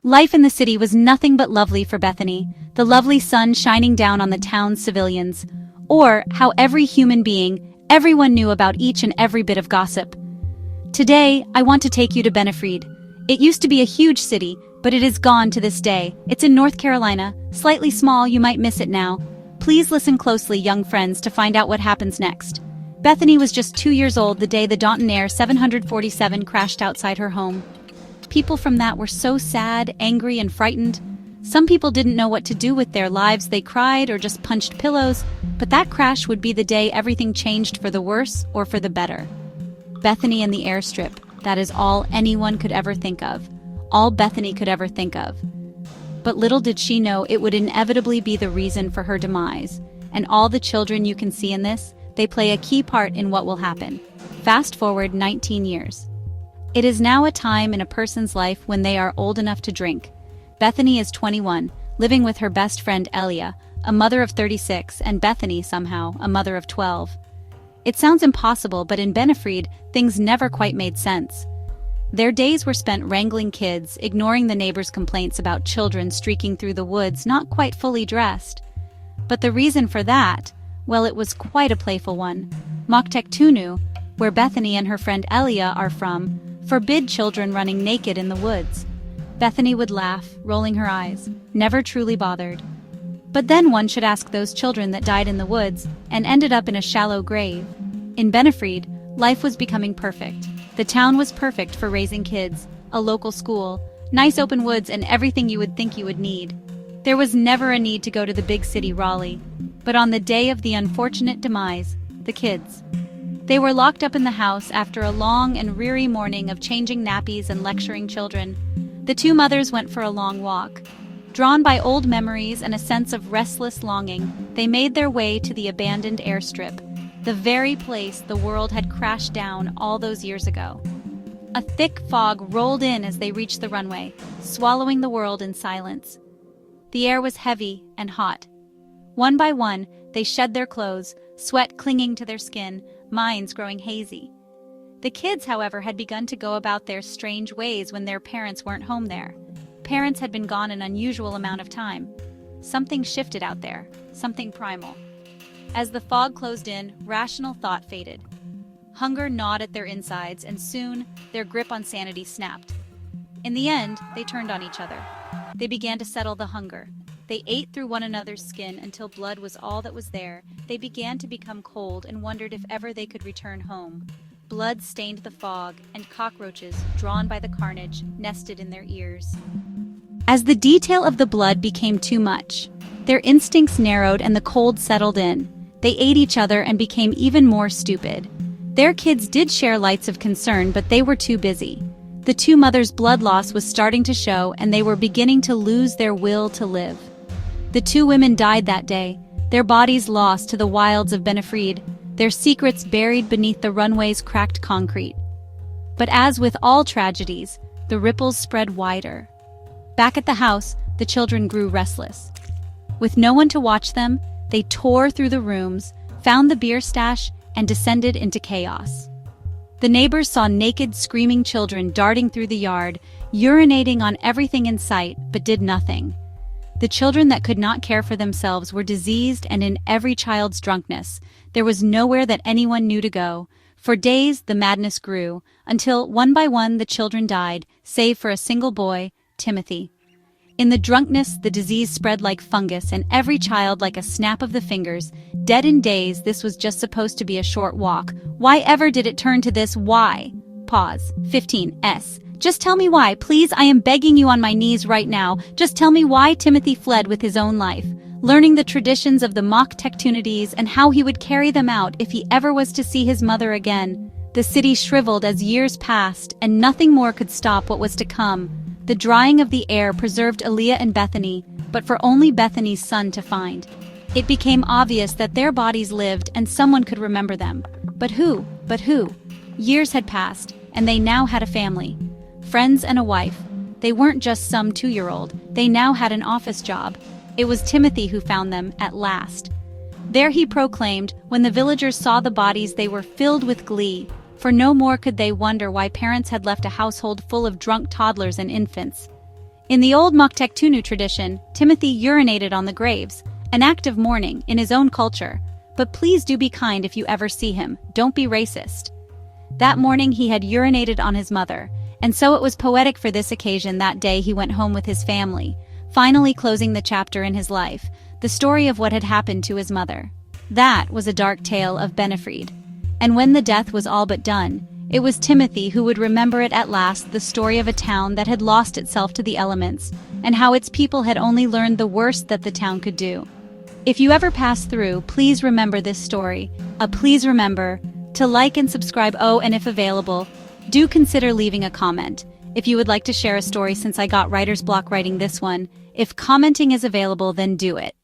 Life in the city was nothing but lovely for Bethany, the lovely sun shining down on the town's civilians, or how every human being, everyone knew about each and every bit of gossip. Today, I want to take you to Bennefride. It used to be a huge city, but it is gone to this day. It's in North Carolina, slightly small, you might miss it now. Please listen closely, young friends, to find out what happens next. Bethany was just 2 years old the day the Daunton Air 747 crashed outside her home. People from that were so sad, angry, and frightened. Some people didn't know what to do with their lives. They cried or just punched pillows, but that crash would be the day everything changed for the worse or for the better. Bethany and the airstrip, that is all anyone could ever think of. All Bethany could ever think of. But little did she know it would inevitably be the reason for her demise. And all the children you can see in this, they play a key part in what will happen. Fast forward 19 years. It is now a time in a person's life when they are old enough to drink. Bethany is 21, living with her best friend Elia, a mother of 36, and Bethany, somehow, a mother of 12. It sounds impossible, but in Bennefride, things never quite made sense. Their days were spent wrangling kids, ignoring the neighbors' complaints about children streaking through the woods not quite fully dressed. But the reason for that, well, it was quite a playful one. Moktektunu, where Bethany and her friend Elia are from, forbid children running naked in the woods. Bethany would laugh, rolling her eyes, never truly bothered. But then one should ask those children that died in the woods and ended up in a shallow grave. In Bennefride, life was becoming perfect. The town was perfect for raising kids, a local school, nice open woods, and everything you would think you would need. There was never a need to go to the big city Raleigh. But on the day of the unfortunate demise, the kids. They were locked up in the house after a long and weary morning of changing nappies and lecturing children. The two mothers went for a long walk. Drawn by old memories and a sense of restless longing, they made their way to the abandoned airstrip, the very place the world had crashed down all those years ago. A thick fog rolled in as they reached the runway, swallowing the world in silence. The air was heavy and hot. One by one, they shed their clothes, sweat clinging to their skin, minds growing hazy. The kids, however, had begun to go about their strange ways when their parents weren't home there. Parents had been gone an unusual amount of time. Something shifted out there, something primal. As the fog closed in, rational thought faded. Hunger gnawed at their insides, and soon, their grip on sanity snapped. In the end, they turned on each other. They began to settle the hunger. They ate through one another's skin until blood was all that was there. They began to become cold and wondered if ever they could return home. Blood stained the fog, and cockroaches, drawn by the carnage, nested in their ears. As the detail of the blood became too much, their instincts narrowed and the cold settled in. They ate each other and became even more stupid. Their kids did share lights of concern, but they were too busy. The two mothers' blood loss was starting to show, and they were beginning to lose their will to live. The two women died that day, their bodies lost to the wilds of Bennefride, their secrets buried beneath the runway's cracked concrete. But as with all tragedies, the ripples spread wider. Back at the house, the children grew restless. With no one to watch them, they tore through the rooms, found the beer stash, and descended into chaos. The neighbors saw naked, screaming children darting through the yard, urinating on everything in sight, but did nothing. The children that could not care for themselves were diseased, and in every child's drunkenness, there was nowhere that anyone knew to go. For days, the madness grew, until one by one the children died, save for a single boy, Timothy. In the drunkenness, the disease spread like fungus, and every child like a snap of the fingers. Dead in days, this was just supposed to be a short walk. Why ever did it turn to this? Why? Pause. 15s. Just tell me why, please. I am begging you on my knees right now. Just tell me why Timothy fled with his own life, learning the traditions of the Moktektunides and how he would carry them out if he ever was to see his mother again. The city shriveled as years passed, and nothing more could stop what was to come. The drying of the air preserved Elia and Bethany, but for only Bethany's son to find. It became obvious that their bodies lived and someone could remember them. But who? But who? Years had passed, and they now had a family. Friends and a wife. They weren't just some 2-year-old. They now had an office job. It was Timothy who found them, at last. There he proclaimed, when the villagers saw the bodies they were filled with glee, for no more could they wonder why parents had left a household full of drunk toddlers and infants. In the old Moktektunu tradition, Timothy urinated on the graves, an act of mourning in his own culture. But please do be kind if you ever see him, don't be racist. That morning he had urinated on his mother, and so it was poetic for this occasion that day he went home with his family, finally closing the chapter in his life, the story of what had happened to his mother. That was a dark tale of Bennefride. And when the death was all but done, it was Timothy who would remember it at last, the story of a town that had lost itself to the elements, and how its people had only learned the worst that the town could do. If you ever pass through, please remember this story. Please remember to like and subscribe. Oh, and if available, do consider leaving a comment. If you would like to share a story, since I got writer's block writing this one, if commenting is available, then do it.